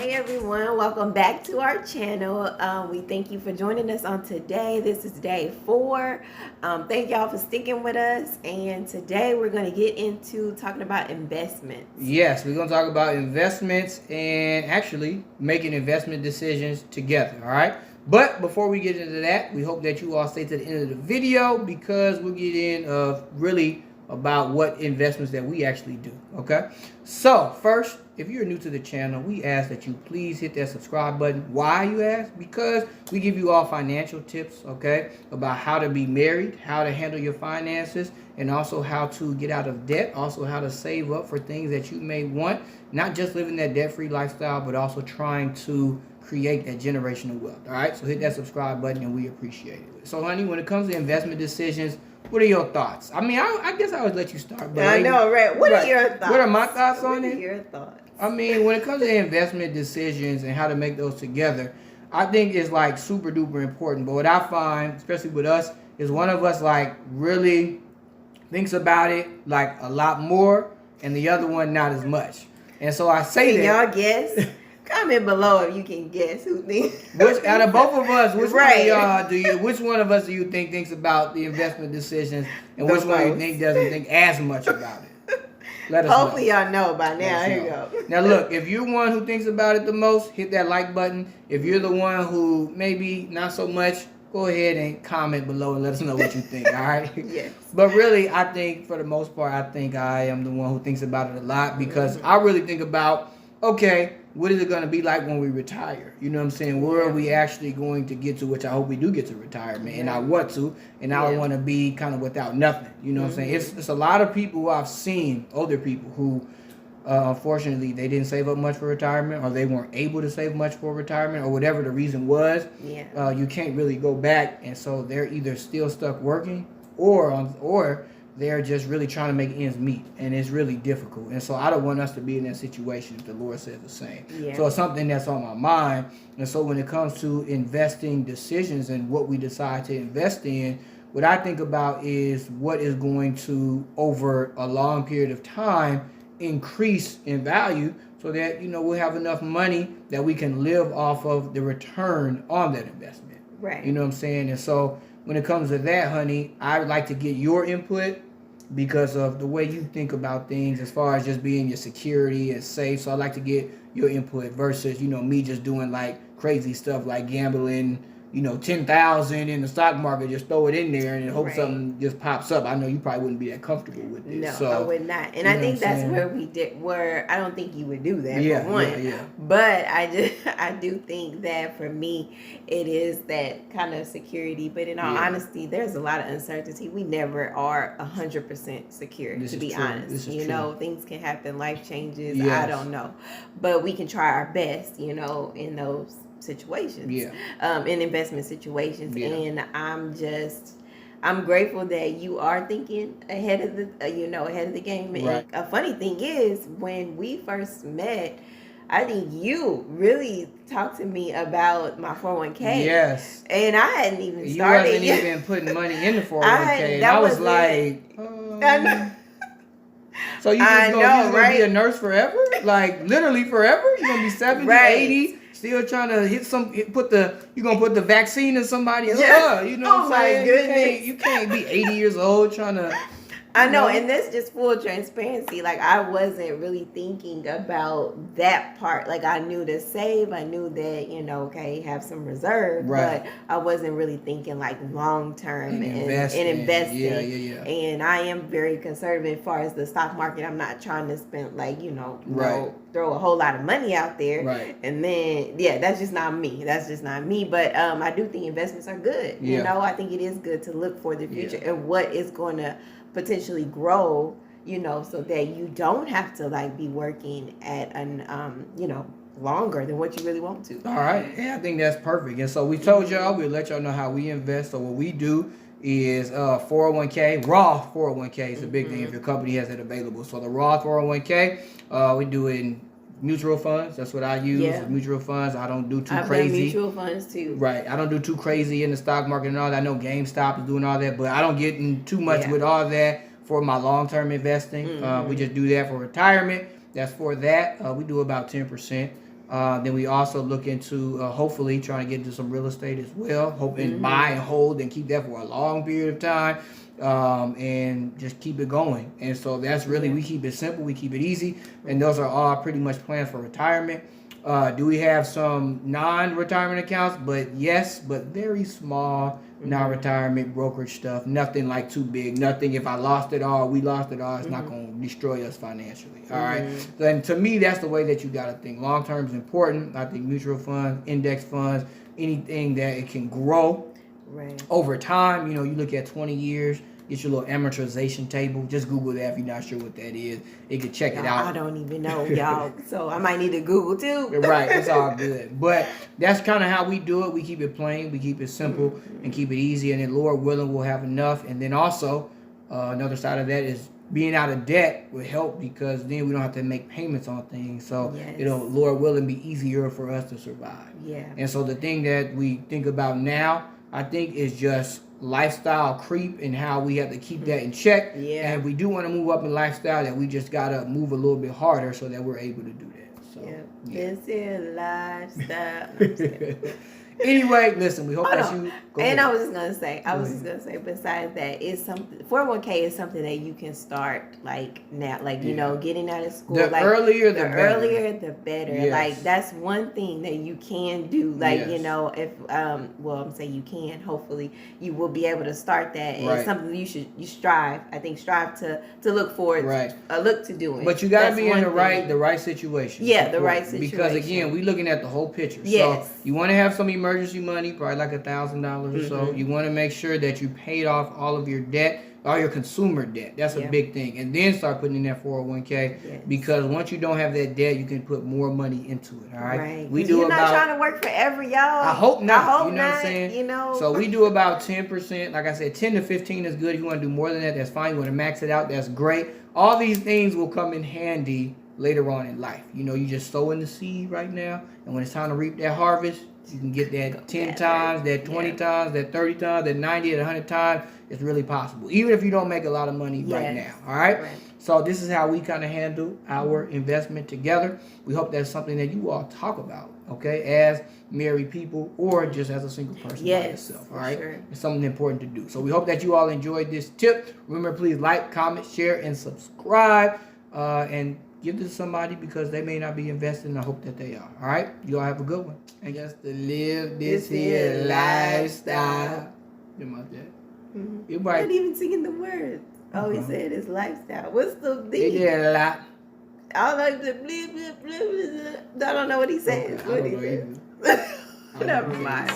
Hey everyone, welcome back to our channel. We thank you for joining us on today. This is day 4. Thank y'all for sticking with us. And today we're going to get into talking about investments. Yes, we're going to talk about investments and actually making investment decisions together, all right? But before we get into that, we hope that you all stay to the end of the video because we'll get in really about what investments that we actually do, okay? So first, if you're new to the channel, we ask that you please hit that subscribe button. Why, you ask? Because we give you all financial tips, okay, about how to be married, how to handle your finances, and also how to get out of debt, also how to save up for things that you may want, not just living that debt-free lifestyle, but also trying to create that generational wealth, all right? So hit that subscribe button, and we appreciate it. So, honey, when it comes to investment decisions, what are your thoughts? I mean, I guess I would let you start. But I know, right? What are your thoughts? What are my thoughts on it? What are your thoughts? I mean, when it comes to investment decisions and how to make those together, I think it's like super duper important. But what I find, especially with us, is one of us like really thinks about it like a lot more, and the other one not as much. And so I say that. Y'all guess? Comment below if you can guess who thinks. Which out of both of us, which right. one of y'all do you? Which one of us do you think thinks about the investment decisions, and which one you think doesn't think as much about it? Let us Hopefully know. Y'all know by now. Here you go. Now look, if you're one who thinks about it the most, hit that like button. If you're the one who maybe not so much, go ahead and comment below and let us know what you think, all right? Yes. But really, I think for the most part, I think I am the one who thinks about it a lot because I really think about, okay, what is it going to be like when we retire? You know what I'm saying? Where are we actually going to get to, which I hope we do get to retirement, and I want to, and I don't want to be kind of without nothing. You know what I'm saying? It's a lot of people who I've seen, older people, who unfortunately they didn't save up much for retirement, or they weren't able to save much for retirement, or whatever the reason was. Yeah. You can't really go back, and so they're either still stuck working, or they're just really trying to make ends meet, and it's really difficult. And so I don't want us to be in that situation if the Lord says the same. Yeah. So it's something that's on my mind. And so when it comes to investing decisions and what we decide to invest in, what I think about is what is going to, over a long period of time, increase in value so that, you know, we'll have enough money that we can live off of the return on that investment. Right. You know what I'm saying? And so when it comes to that, honey, I would like to get your input because of the way you think about things as far as just being your security and safe. So I'd like to get your input versus, you know, me just doing like crazy stuff like gambling, you know, 10,000 in the stock market, just throw it in there and hope something just pops up. I know you probably wouldn't be that comfortable with this. No, so, I would not. And I think that's where I don't think you would do that, for one. Yeah. But I do think that for me, it is that kind of security. But in all honesty, there's a lot of uncertainty. We never are 100% secure, to be honest. You know, things can happen, life changes. Yes. I don't know. But we can try our best, you know, in those situations, in investment situations. And I'm grateful that you are thinking ahead of the ahead of the game. And a funny thing is, when we first met, I think you really talked to me about my 401k. Yes. And I hadn't even started. You wasn't even putting money in the 401k. I was like, so you just gonna be a nurse forever? Like literally forever? You're gonna be 70, 80, still trying to put the vaccine in somebody else. Yeah. You know what I'm saying? Goodness. You can't be 80 years old trying to. I know, and that's just full transparency. Like, I wasn't really thinking about that part. Like, I knew to save. I knew that, you know, okay, have some reserve. But I wasn't really thinking, like, long-term and investing. Yeah. And I am very conservative as far as the stock market. I'm not trying to spend, like, you know, throw a whole lot of money out there. Right. And then, that's just not me. But I do think investments are good. Yeah. You know, I think it is good to look for the future and what is going to potentially grow, you know, so that you don't have to like be working at an you know, longer than what you really want to. All right. Yeah, I think that's perfect. And so we told y'all, we'll let y'all know how we invest. So what we do is 401k, raw 401k is a big thing if your company has it available. So the raw 401k, we do it in mutual funds. That's what I use. Mutual funds. I don't do too crazy. I've done mutual funds too. Right. I don't do too crazy in the stock market and all that. I know GameStop is doing all that, but I don't get in too much with all that for my long-term investing. We just do that for retirement. That's for that. We do about 10%. Then we also look into hopefully trying to get into some real estate as well, hoping buy and hold and keep that for a long period of time, and just keep it going. And so that's really, we keep it simple, we keep it easy, and those are all pretty much plans for retirement. Do we have some non-retirement accounts? But yes, but very small non-retirement brokerage stuff. Nothing like too big. Nothing if I lost it all, we lost it all, it's not going to destroy us financially. All right. Then to me, that's the way that you got to think. Long-term is important. I think mutual funds, index funds, anything that it can grow over time. You know, you look at 20 years. Get your little amortization table. Just Google that if you're not sure what that is. You can check it out. I don't even know, y'all. So I might need to Google too. Right, it's all good. But that's kind of how we do it. We keep it plain. We keep it simple and keep it easy. And then Lord willing, we'll have enough. And then also, another side of that is being out of debt will help because then we don't have to make payments on things. So it'll, Lord willing, be easier for us to survive. Yeah. And so the thing that we think about now, I think, is just lifestyle creep and how we have to keep that in check. Yeah. And we do want to move up in lifestyle, that we just got to move a little bit harder so that we're able to do that. So, This is lifestyle. No, I'm just kidding. Anyway, listen, we hope that you go ahead. I was just gonna say, besides that, it's something 401k is something that you can start like now, like you know, getting out of school. The like, earlier the better. Yes. Like that's one thing that you can do. Like you know, if I'm saying you can. Hopefully, you will be able to start that. And it's something you strive. I think strive to look forward. Look to doing. But you got to be in the right situation. Yeah, the right situation. Because again, we're looking at the whole picture. Yes. So you want to have some emergency money, probably like $1,000 or so. You want to make sure that you paid off all of your debt, all your consumer debt. That's a big thing. And then start putting in that 401k because once you don't have that debt, you can put more money into it. All right. We do You're not trying to work forever, y'all. I hope not. I hope you know not, what I'm saying? You know. So we do about 10%. Like I said, 10 to 15 is good. If you want to do more than that, that's fine. You want to max it out, that's great. All these things will come in handy later on in life. You know, you just sow in the seed right now, and when it's time to reap that harvest, you can get that 10 times, that 20 times, that 30 times, that 90, that 100 times. It's really possible, even if you don't make a lot of money right now. All right? So this is how we kind of handle our investment together. We hope that's something that you all talk about, okay, as married people or just as a single person by yourself. All right? It's something important to do. So we hope that you all enjoyed this tip. Remember, please like, comment, share, and subscribe. And give this to somebody because they may not be investing. I hope that they are. All right? You all have a good one. And just to live this here lifestyle. You about that? You're not even singing the words. Oh, he said it's lifestyle. What's the thing? He did a lot. I like the blah, blah, blah, blah. I don't know what he says. Okay, Never mind.